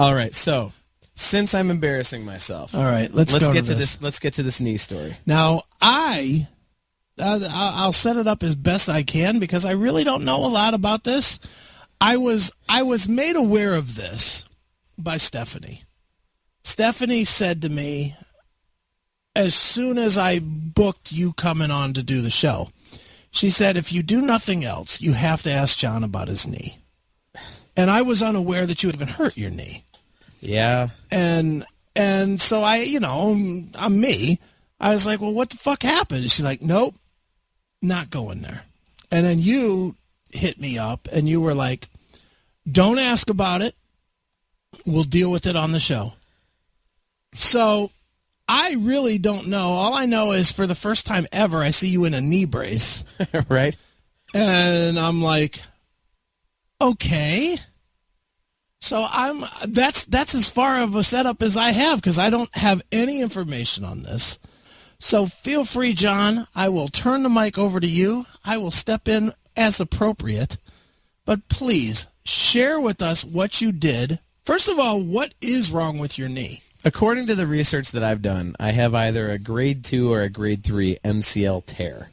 All right, so since I'm embarrassing myself, all right, let's get to this. Let's get to this knee story. Now, I'll set it up as best I can because I really don't know a lot about this. I was made aware of this by Stephanie. Stephanie said to me, as soon as I booked you coming on to do the show, she said, if you do nothing else, you have to ask Jon about his knee. And I was unaware that you had even hurt your knee. Yeah. And so I'm me. I was like, well, what the fuck happened? And she's like, nope, not going there. And then you hit me up and you were like, don't ask about it. We'll deal with it on the show. So I really don't know. All I know is for the first time ever, I see you in a knee brace. Right. And I'm like, okay. So that's as far of a setup as I have because I don't have any information on this. So feel free, Jon. I will turn the mic over to you. I will step in as appropriate. But please share with us what you did. First of all, what is wrong with your knee? According to the research that I've done, I have either a grade 2 or a grade 3 MCL tear.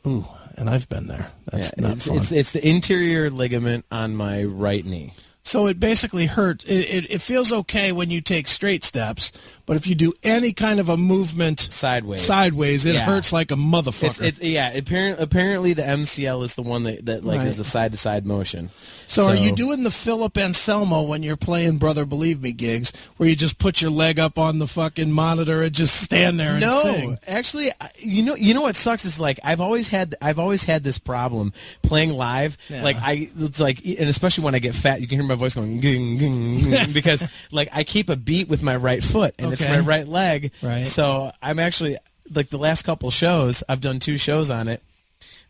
Ooh, and I've been there. That's not fun. It's the interior ligament on my right knee. So it basically hurts. It feels okay when you take straight steps, but if you do any kind of a movement sideways, it hurts like a motherfucker. Apparently the MCL is the one that right. is the side-to-side motion. So are you doing the Philip Anselmo when you're playing Brother Believe Me gigs, where you just put your leg up on the fucking monitor and just stand there and sing? No, actually, you know what sucks is like I've always had this problem playing live. Yeah. And especially when I get fat, you can hear my voice going ging, ging, ging, because like I keep a beat with my right foot and it's my right leg. Right. So I'm actually like the last couple shows, I've done 2 shows on it.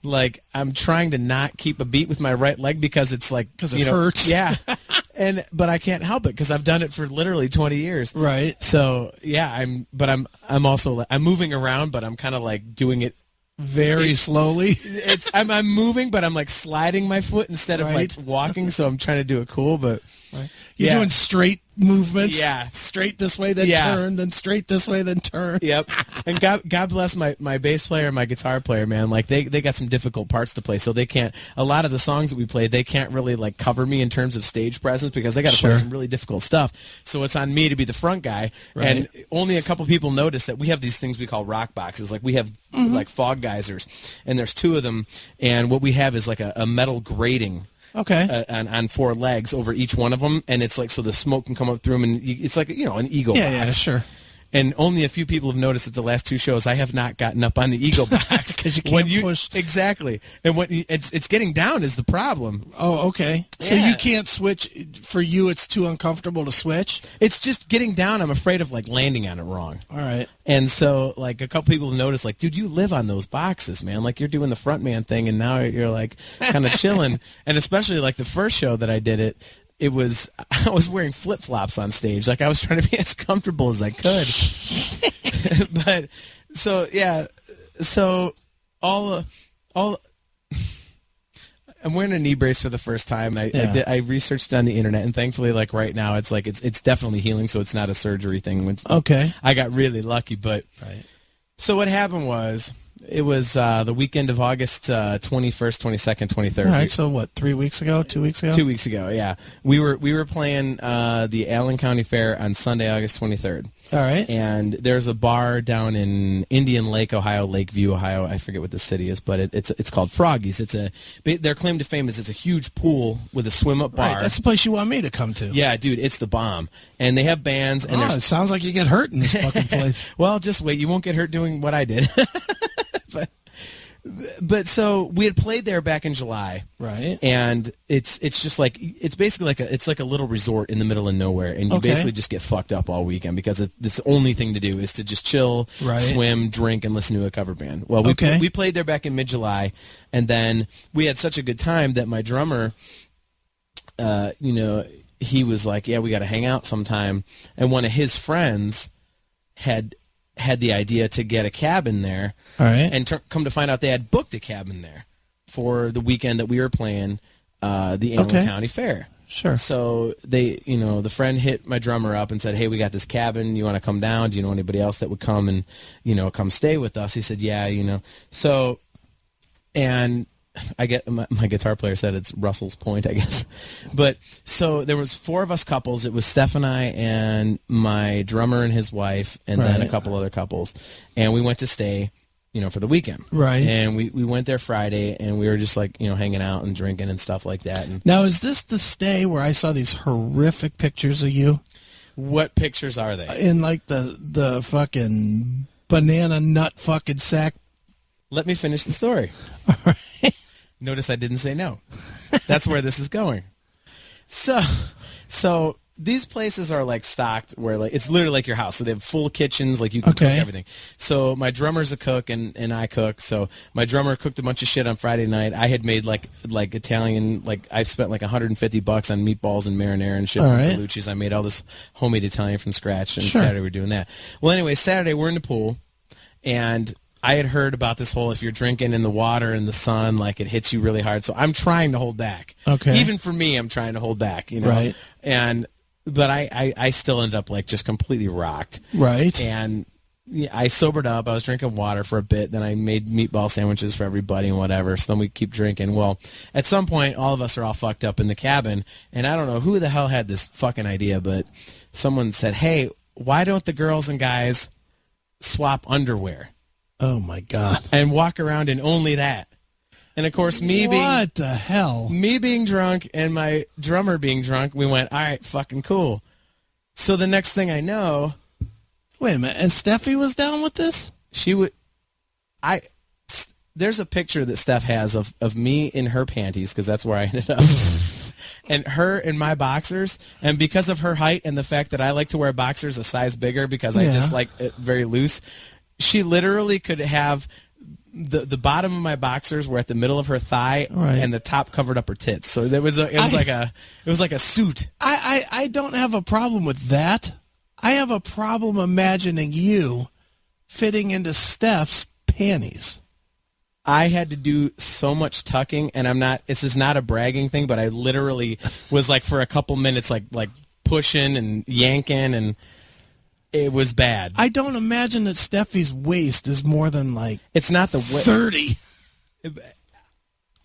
Like I'm trying to not keep a beat with my right leg because it's like it hurts. Yeah, but I can't help it because I've done it for literally 20 years. Right. So yeah, I'm also moving around, but I'm kind of like doing it very slowly. I'm moving, but I'm like sliding my foot instead of like walking. So I'm trying to do it cool, but you're doing straight movements. Yeah, straight this way, then turn, then straight this way, then turn. Yep. And God bless my bass player and my guitar player, man. Like they got some difficult parts to play, so they can't. A lot of the songs that we played, they can't really like cover me in terms of stage presence because they got to play some really difficult stuff. So it's on me to be the front guy. Right. And only a couple people notice that we have these things we call rock boxes. Like we have like fog geysers, and there's 2 of them. And what we have is like a metal grating. Okay. On 4 legs over each one of them, and it's like so the smoke can come up through them, and it's like an ego box. Yeah, sure. And only a few people have noticed at the last 2 shows I have not gotten up on the ego box because you can't push. Exactly, and when it's getting down is the problem. Oh, okay. Yeah. So you can't switch. For you, it's too uncomfortable to switch. It's just getting down. I'm afraid of like landing on it wrong. All right. And so like a couple people have noticed, like, dude, you live on those boxes, man. Like you're doing the front man thing, and now you're like kind of chilling. And especially like the first show that I did it. I was wearing flip-flops on stage. Like I was trying to be as comfortable as I could. But so yeah, so all I'm wearing a knee brace for the first time. I researched it on the internet, and thankfully, like right now, it's like it's definitely healing, so it's not a surgery thing. Okay, I got really lucky, but so what happened was. It was the weekend of August 21st, 22nd, 23rd. All right, so what, 3 weeks ago, 2 weeks ago? 2 weeks ago, yeah. We were playing the Allen County Fair on Sunday, August 23rd. All right. And there's a bar down in Indian Lake, Ohio, Lakeview, Ohio. I forget what the city is, but it's called Froggy's. Their claim to fame is it's a huge pool with a swim-up bar. Right, that's the place you want me to come to. Yeah, dude, it's the bomb. And they have bands. And it sounds like you get hurt in this fucking place. Well, just wait. You won't get hurt doing what I did. But so we had played there back in July, right? And it's just like it's basically like a little resort in the middle of nowhere, and you basically just get fucked up all weekend because the only thing to do is to just chill, swim, drink, and listen to a cover band. Well, we played there back in mid-July, and then we had such a good time that my drummer, he was like, "Yeah, we got to hang out sometime," and one of his friends had the idea to get a cabin there. All right. And come to find out they had booked a cabin there for the weekend that we were playing the Allen County Fair. Sure. So they, the friend hit my drummer up and said, "Hey, we got this cabin. You want to come down? Do you know anybody else that would come and, come stay with us?" He said, "Yeah, So, and I get my guitar player said it's Russell's Point, I guess. But so there was 4 of us couples. It was Steph and I and my drummer and his wife, and then a couple other couples, and we went to stay, for the weekend. Right. And we went there Friday, and we were just like, hanging out and drinking and stuff like that. And now, is this the stay where I saw these horrific pictures of you? What pictures are they? In like the fucking banana nut fucking sack. Let me finish the story. All right. Notice I didn't say no. That's where this is going. So these places are like stocked where like it's literally like your house. So they have full kitchens, like you can cook everything. So my drummer's a cook and I cook. So my drummer cooked a bunch of shit on Friday night. I had made like Italian, like I spent like $150 on meatballs and marinara and shit from Bellucci's. I made all this homemade Italian from scratch, and Saturday we're doing that. Well, anyway, Saturday we're in the pool, and I had heard about this whole if you're drinking in the water in the sun, like it hits you really hard. So I'm trying to hold back. Okay. Even for me, I'm trying to hold back, Right. But I still ended up like just completely rocked. Right. And I sobered up. I was drinking water for a bit. Then I made meatball sandwiches for everybody and whatever. So then we keep drinking. Well, at some point, all of us are all fucked up in the cabin. And I don't know who the hell had this fucking idea, but someone said, "Hey, why don't the girls and guys swap underwear?" Oh, my God. And walk around in only that. And, of course, what the hell? Me being drunk and my drummer being drunk, we went, all right, fucking cool. So the next thing I know... Wait a minute. And Steffi was down with this? There's a picture that Steph has of me in her panties, because that's where I ended up. And her in my boxers. And because of her height and the fact that I like to wear boxers a size bigger because I just like it very loose... She literally could have the bottom of my boxers were at the middle of her thigh, and the top covered up her tits. So it was like a suit. I don't have a problem with that. I have a problem imagining you fitting into Steph's panties. I had to do so much tucking, and this is not a bragging thing, but I literally was like for a couple minutes like pushing and yanking, and it was bad. I don't imagine that Steffi's waist is more than like it's not the 30.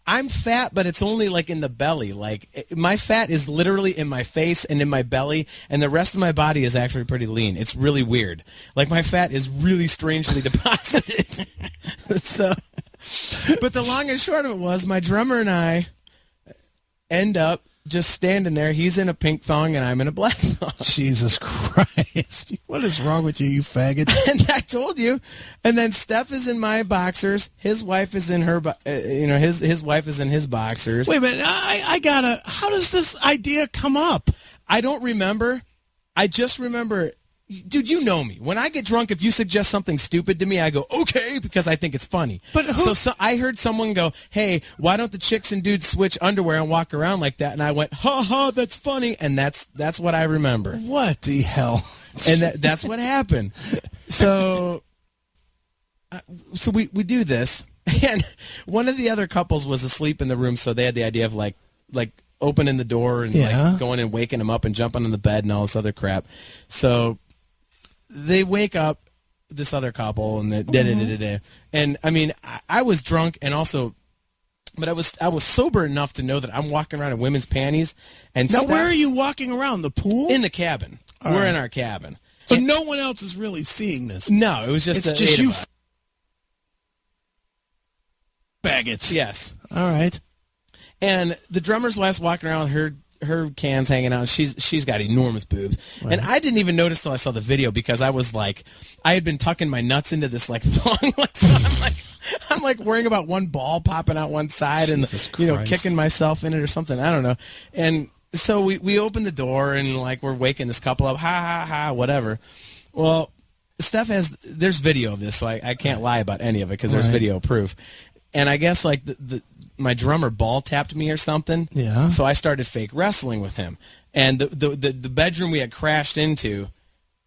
I'm fat, but it's only like in the belly. Like my fat is literally in my face and in my belly, and the rest of my body is actually pretty lean. It's really weird. Like my fat is really strangely deposited. So, but the long and short of it was, my drummer and I end up just standing there. He's in a pink thong and I'm in a black thong. Jesus Christ. What is wrong with you, you faggot? And I told you. And then Steph is in my boxers. His wife is in her, his wife is in his boxers. Wait a minute. How does this idea come up? I don't remember. I just remember, dude, you know me. When I get drunk, if you suggest something stupid to me, I go, okay, because I think it's funny. But So I heard someone go, hey, why don't the chicks and dudes switch underwear and walk around like that? And I went, ha ha, that's funny. And that's what I remember. What the hell? And that's what happened. So we do this. And one of the other couples was asleep in the room, so they had the idea of like opening the door and like going and waking him up and jumping on the bed and all this other crap. So they wake up this other couple and and I mean I was drunk and also, but I was sober enough to know that I'm walking around in women's panties. And now where are you walking around? The pool? In the cabin. We're in our cabin. So no one else is really seeing this. No, it was just you faggots. Yes. All right. And the drummer's wife's walking around with her cans hanging out. And she's got enormous boobs. Right. And I didn't even notice till I saw the video, because I was like, I had been tucking my nuts into this like thong. So I'm like worrying about one ball popping out one side Jesus and kicking myself in it or something. I don't know. And so we open the door and like we're waking this couple up. Ha ha ha. Whatever. Well, Steph there's video of this, so I can't lie about any of it because there's video proof. And I guess like my drummer ball tapped me or something. Yeah. So I started fake wrestling with him. And the bedroom we had crashed into,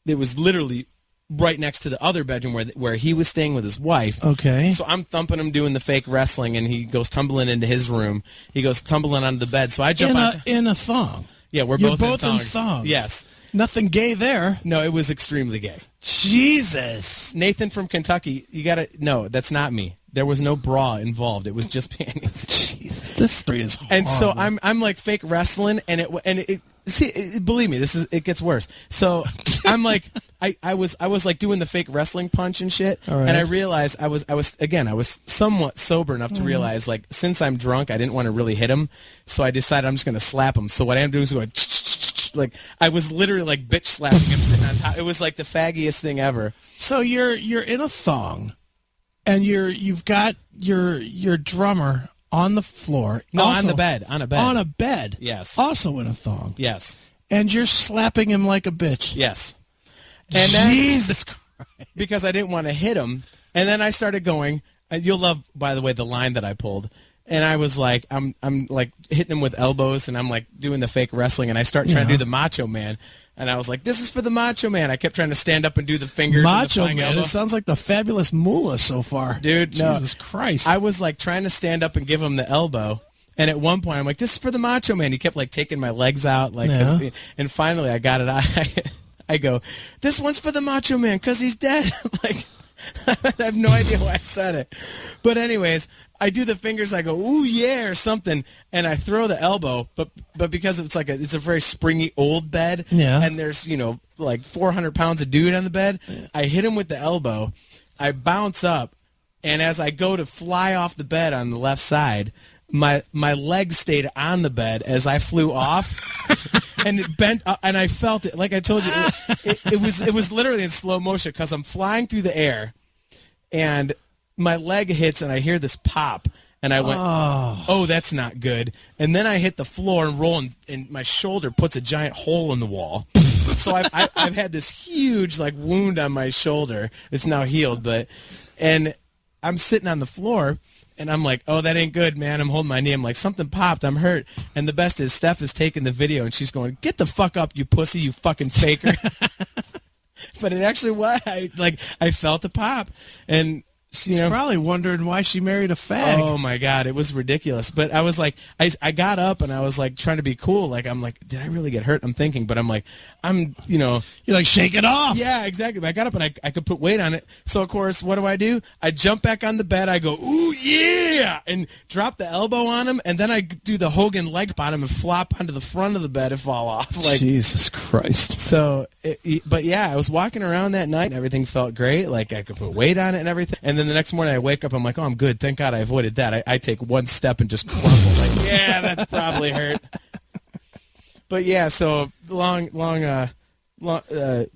it was literally right next to the other bedroom where he was staying with his wife. Okay. So I'm thumping him doing the fake wrestling, and he goes tumbling into his room. He goes tumbling onto the bed. So I jump in a thong. Yeah, we're You're both in thongs. Yes. Nothing gay there. No, it was extremely gay. Jesus. Nathan from Kentucky, no, that's not me. There was no bra involved. It was just panties. Jesus, this story is horrible. And so I'm like fake wrestling, and believe me, it gets worse. So I'm like, I was like doing the fake wrestling punch and shit, right. and I realized I was somewhat sober enough to realize, like, since I'm drunk, I didn't want to really hit him, so I decided I'm just gonna slap him. So what I'm doing is going, like, I was literally like bitch slapping him sitting on top. It was like the faggiest thing ever. So you're in a thong, and you've got your drummer on the floor. No, also, on the bed. On a bed. Yes. Yes. Also in a thong. Yes. And you're slapping him like a bitch. Yes. And Jesus Christ. Because I didn't want to hit him. And then I started going, and you'll love, by the way, the line that I pulled. And I was like, I'm like hitting him with elbows, and I'm like doing the fake wrestling, and I start trying to do the Macho Man. And I was like, this is for the Macho Man. I kept trying to stand up and do the fingers. Macho and the Man. elbow. It sounds like the Fabulous Moolah so far. Dude, no. Jesus Christ. I was like trying to stand up and give him the elbow. And at one point, I'm like, this is for the Macho Man. He kept like taking my legs out. Like, and finally I got it. I go, this one's for the Macho Man because he's dead. Like, I have no idea why I said it. But anyways, I do the fingers. I go, ooh, yeah, or something. And I throw the elbow. But because it's a very springy old bed. Yeah. And there's, like 400 pounds of dude on the bed. Yeah. I hit him with the elbow. I bounce up. And as I go to fly off the bed on the left side, my leg stayed on the bed as I flew off. And it bent up, and I felt it. Like I told you, it was literally in slow motion because I'm flying through the air, and my leg hits, and I hear this pop, and I went, oh, that's not good. And then I hit the floor and roll, and my shoulder puts a giant hole in the wall. So I've had this huge like wound on my shoulder. It's now healed, and I'm sitting on the floor. And I'm like, oh, that ain't good, man. I'm holding my knee. I'm like, something popped. I'm hurt. And the best is Steph is taking the video, and she's going, get the fuck up, you pussy, you fucking faker. But it actually was. I felt a pop. And she's probably wondering why she married a fag. Oh, my God. It was ridiculous. But I was like, I got up, and I was like trying to be cool. Like, I'm like, did I really get hurt? I'm thinking. But I'm like, You're like, shake it off. Yeah, exactly. But I got up, and I could put weight on it. So, of course, what do? I jump back on the bed. I go, ooh, yeah, and drop the elbow on him. And then I do the Hogan leg bottom and flop onto the front of the bed and fall off. Like, Jesus Christ. So, but yeah, I was walking around that night, and everything felt great. Like, I could put weight on it and everything. And then the next morning I wake up, I'm like, oh, I'm good. Thank God I avoided that. I take one step and just crumble. Like, yeah, that's probably hurt. But yeah, so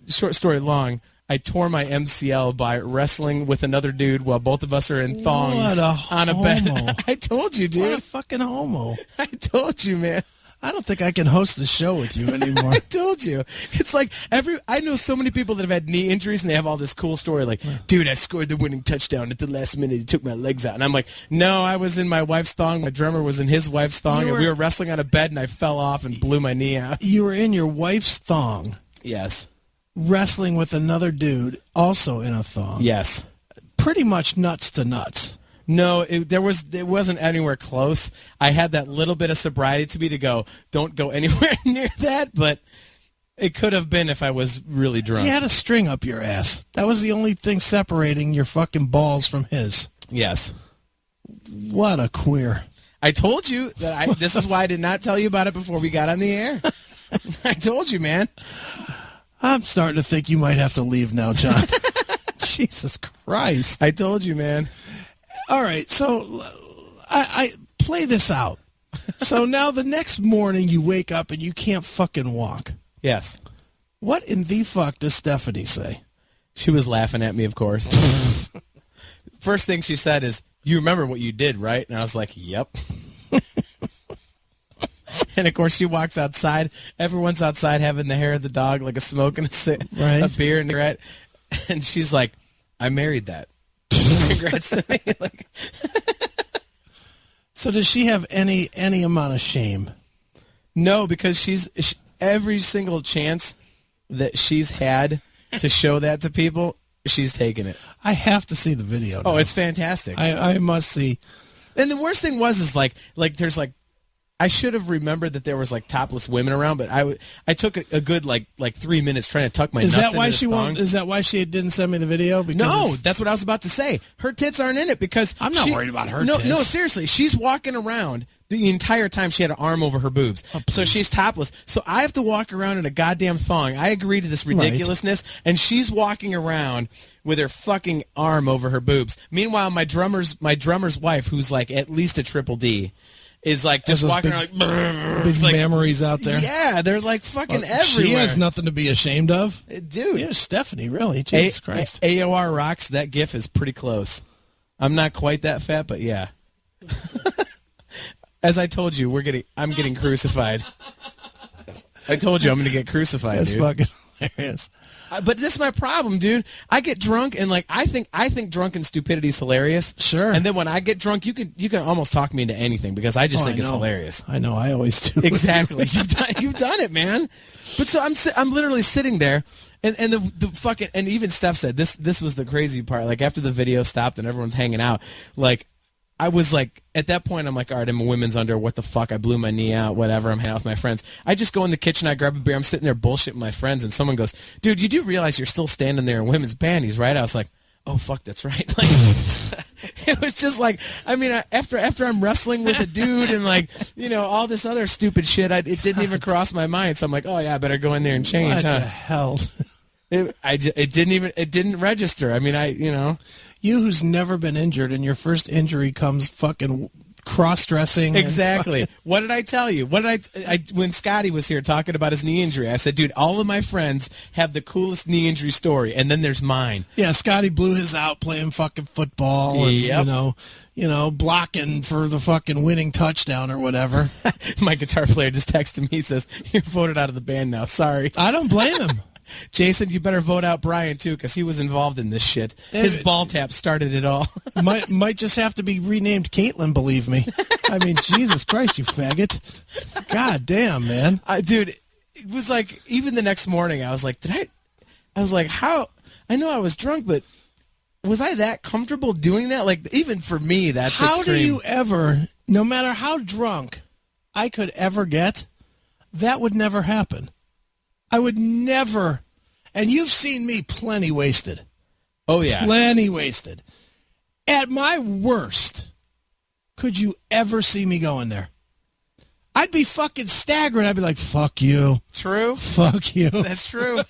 short story long, I tore my MCL by wrestling with another dude while both of us are in thongs on a bed. I told you, dude. What a fucking homo. I told you, man. I don't think I can host the show with you anymore. I told you. It's like I know so many people that have had knee injuries, and they have all this cool story like, dude, I scored the winning touchdown at the last minute. He took my legs out. And I'm like, no, I was in my wife's thong. My drummer was in his wife's thong, and we were wrestling on a bed, and I fell off and blew my knee out. You were in your wife's thong. Yes. Wrestling with another dude, also in a thong. Yes. Pretty much nuts to nuts. No, it wasn't anywhere close. I had that little bit of sobriety to me to go, don't go anywhere near that, but it could have been if I was really drunk. You had a string up your ass. That was the only thing separating your fucking balls from his. Yes. What a queer. I told you that this is why I did not tell you about it before we got on the air. I told you, man. I'm starting to think you might have to leave now, John. Jesus Christ. I told you, man. All right, so I play this out. So now the next morning you wake up and you can't fucking walk. Yes. What in the fuck does Stephanie say? She was laughing at me, of course. First thing she said is, you remember what you did, right? And I was like, yep. And, of course, she walks outside. Everyone's outside having the hair of the dog, like a smoking a beer and a cigarette. And she's like, I married that. Congrats to me. Like, so does she have any amount of shame? No, because every single chance that she's had to show that to people, she's taking it. I have to see the video now. Oh, it's fantastic. I must see. And the worst thing was there's I should have remembered that there was topless women around, but I took a good 3 minutes trying to tuck my nuts into this thong. Is that why she didn't send me the video? Because no, that's what I was about to say. Her tits aren't in it because I'm not worried about her tits. No, seriously, she's walking around the entire time. She had an arm over her boobs, so she's topless. So I have to walk around in a goddamn thong. I agree to this ridiculousness, and she's walking around with her fucking arm over her boobs. Meanwhile, my drummer's wife, who's at least a triple D, is just walking around big memories out there. Yeah, they're fucking everywhere. She has nothing to be ashamed of, dude. Yeah, Stephanie, really, Jesus Christ. AOR rocks. That GIF is pretty close. I'm not quite that fat, but yeah. As I told you, I'm getting crucified. I told you I'm going to get crucified. That's dude. Fucking hilarious. But this is my problem, dude. I get drunk and I think drunken stupidity is hilarious. Sure. And then when I get drunk, you can almost talk me into anything because I just think it's hilarious. I know. I always do. Exactly. You've done it, man. But so I'm literally sitting there, and the fucking, and even Steph said this was the crazy part. After the video stopped and everyone's hanging out, I was at that point, I'm all right, I'm a women's under. What the fuck? I blew my knee out. Whatever. I'm hanging out with my friends. I just go in the kitchen. I grab a beer. I'm sitting there bullshitting my friends, and someone goes, "Dude, you do realize you're still standing there in women's panties, right?" I was like, "Oh fuck, that's right." It was just after I'm wrestling with a dude and all this other stupid shit, it didn't even cross my mind. So I'm like, "Oh yeah, I better go in there and change." What the hell? It didn't register. You who's never been injured, and your first injury comes fucking cross-dressing. Exactly. What did I tell you? When Scotty was here talking about his knee injury, I said, dude, all of my friends have the coolest knee injury story, and then there's mine. Yeah, Scotty blew his out playing fucking football and, blocking for the fucking winning touchdown or whatever. My guitar player just texted me. He says, "You're voted out of the band now. Sorry." I don't blame him. Jason, you better vote out Brian, too, because he was involved in this shit. His ball tap started it all. might just have to be renamed Caitlin, believe me. I mean, Jesus Christ, you faggot. God damn, man. Dude, it was even the next morning, I was like, how? I know I was drunk, but was I that comfortable doing that? Even for me, that's how extreme. do you ever, no matter how drunk I could ever get, that would never happen. I would never, and you've seen me plenty wasted. Oh, yeah. Plenty wasted. At my worst, could you ever see me going there? I'd be fucking staggering. I'd be like, fuck you. True. Fuck you. That's true.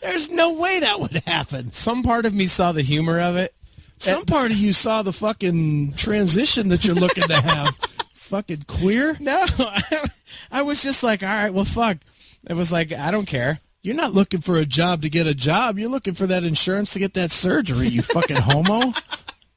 There's no way that would happen. Some part of me saw the humor of it. Some part of you saw the fucking transition that you're looking to have. Fucking queer? No. I was just all right, well, fuck. It was I don't care. You're not looking for a job to get a job. You're looking for that insurance to get that surgery, you fucking homo.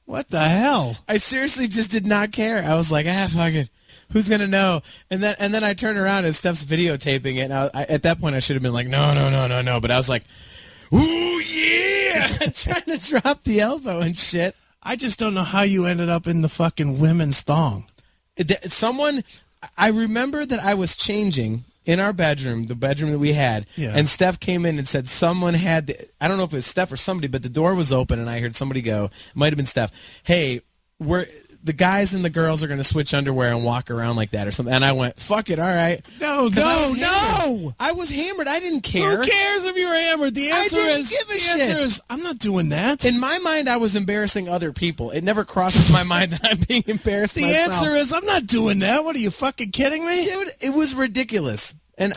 What the hell? I seriously just did not care. I was fuck it. Who's going to know? And then I turned around and Steph's videotaping it. And at that point, I should have been no. But I was ooh, yeah. Trying to drop the elbow and shit. I just don't know how you ended up in the fucking women's thong. I remember that I was changing in our bedroom, the bedroom that we had, and Steph came in and said someone had, I don't know if it was Steph or somebody, but the door was open and I heard somebody go, it might have been Steph, "Hey, the guys and the girls are going to switch underwear and walk around like that or something." And I went, fuck it, all right. No. I was hammered. I didn't care. Who cares if you were hammered? The answer is, I'm not doing that. In my mind, I was embarrassing other people. It never crosses my mind that I'm being embarrassed The myself. answer is, I'm not doing that. What, are you fucking kidding me? Dude, it was ridiculous. And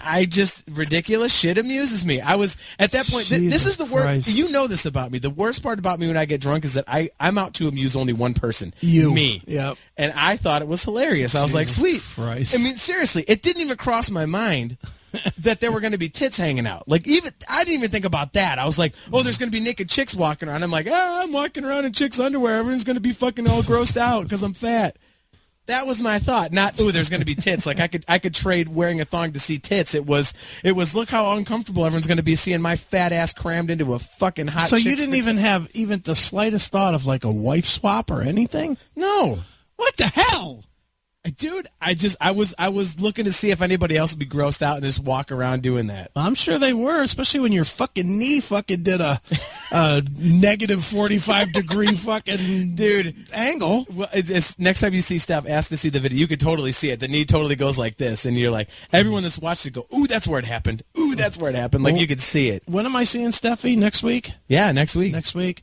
ridiculous shit amuses me. I was, at that point, this is the worst. You know this about me. The worst part about me when I get drunk is that I'm out to amuse only one person. You. Me. Yep. And I thought it was hilarious. I was like, sweet. Christ. I mean, seriously, it didn't even cross my mind that there were going to be tits hanging out. I didn't even think about that. I was like, oh, there's going to be naked chicks walking around. I'm like, I'm walking around in chicks' underwear. Everyone's going to be fucking all grossed out because I'm fat. That was my thought. Not, there's going to be tits. I could trade wearing a thong to see tits. It was look how uncomfortable everyone's going to be seeing my fat ass crammed into a fucking hot. So you didn't even have the slightest thought of a wife swap or anything? No. What the hell? Dude, I was looking to see if anybody else would be grossed out and just walk around doing that. I'm sure they were, especially when your fucking knee fucking did a negative 45 degree fucking Dude, angle. Well, next time you see Steph, ask to see the video. You could totally see it. The knee totally goes like this, and you're like, everyone that's watched it go, ooh, that's where it happened. Ooh, that's where it happened. Like, you could see it. When am I seeing Steffi? Next week? Yeah, next week. Next week?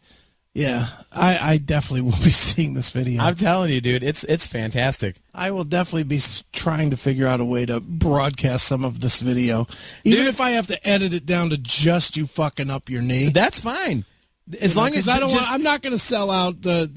Yeah, I definitely will be seeing this video. I'm telling you, dude, it's fantastic. I will definitely be trying to figure out a way to broadcast some of this video, even if I have to edit it down to just you fucking up your knee. That's fine, as long as I'm not going to sell out the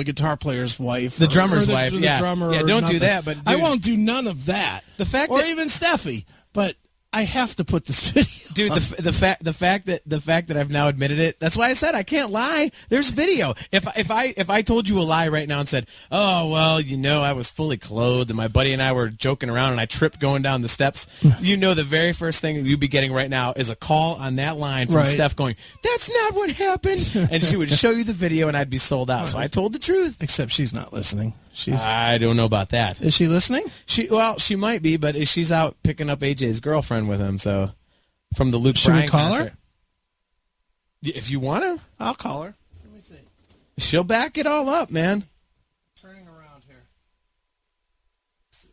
guitar player's wife, the drummer's wife, the drummer. Yeah, don't do that. But dude, I won't do none of that. The fact, or even Steffi, but I have to put this video. Dude, the fact that I've now admitted it. That's why I said I can't lie. There's video. If I told you a lie right now and said, oh well, I was fully clothed and my buddy and I were joking around and I tripped going down the steps, the very first thing you'd be getting right now is a call on that line from Steph going, that's not what happened, and she would show you the video and I'd be sold out. So I told the truth. Except she's not listening. I don't know about that. Is she listening? She might be, but she's out picking up AJ's girlfriend with him. So from the Luke Should Bryan we call concert. her? If you want to, I'll call her. Let me see. She'll back it all up, man. Turning around here. Let's see.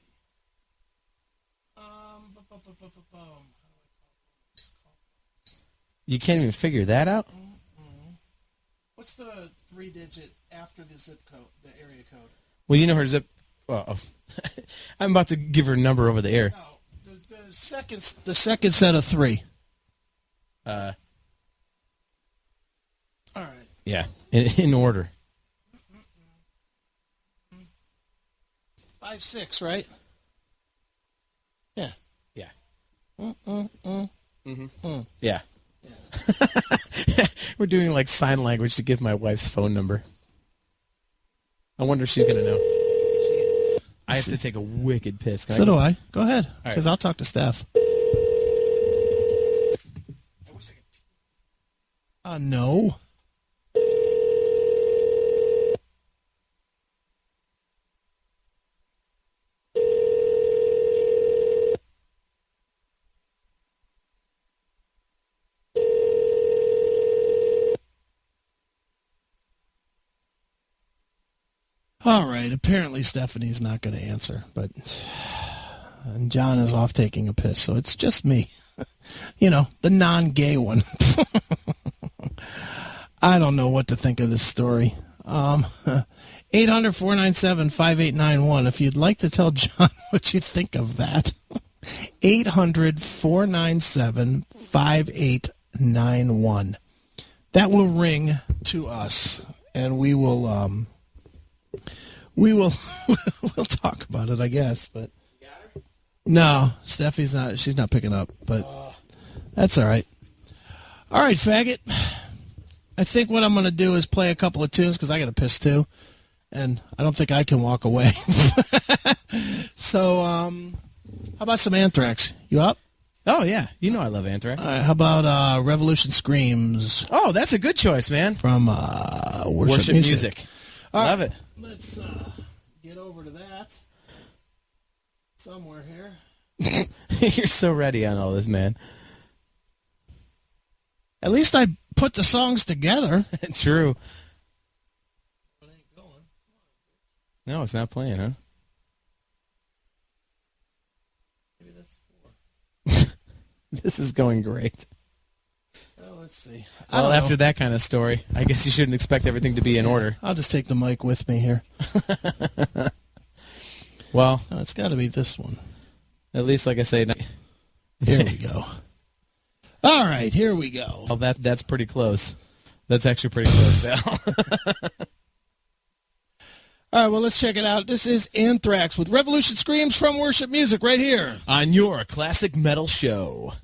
You can't even figure that out? What's the 3-digit after the zip code, the area code? Well, you know her zip. Well, I'm about to give her number over the air. No, the second set of 3. All right. Yeah, in order. 5-6, right? Yeah. Yeah. Yeah. We're doing like sign language to give my wife's phone number. I wonder if she's going to know. I have to take a wicked piss. So do I. Go ahead, because I'll talk to Steph. No. All right. Apparently, Stephanie's not going to answer, but John is off taking a piss, so it's just me. The non-gay one. I don't know what to think of this story. 800-497-5891. If you'd like to tell John what you think of that, 800-497-5891. That will ring to us, and we will we'll talk about it, I guess. But no, Steffi's not. She's not picking up. But that's all right. All right, faggot. I think what I'm going to do is play a couple of tunes because I got to piss too, and I don't think I can walk away. So, how about some Anthrax? You up? Oh, yeah. I love Anthrax. All right, how about Revolution Screams? Oh, that's a good choice, man. From Worship Music. Love it. Let's get over to that somewhere here. You're so ready on all this, man. At least I put the songs together. True. It ain't going. No, it's not playing, huh? Maybe that's 4. This is going great. Well, let's see. Well, after that kind of story, I guess you shouldn't expect everything to be in order. I'll just take the mic with me here. Well, no, it's got to be this one. At least, like I say, here we go. All right, here we go. Well, that's pretty close. That's actually pretty close, Val. All right, well, let's check it out. This is Anthrax with Revolution Screams from Worship Music right here on your classic metal show.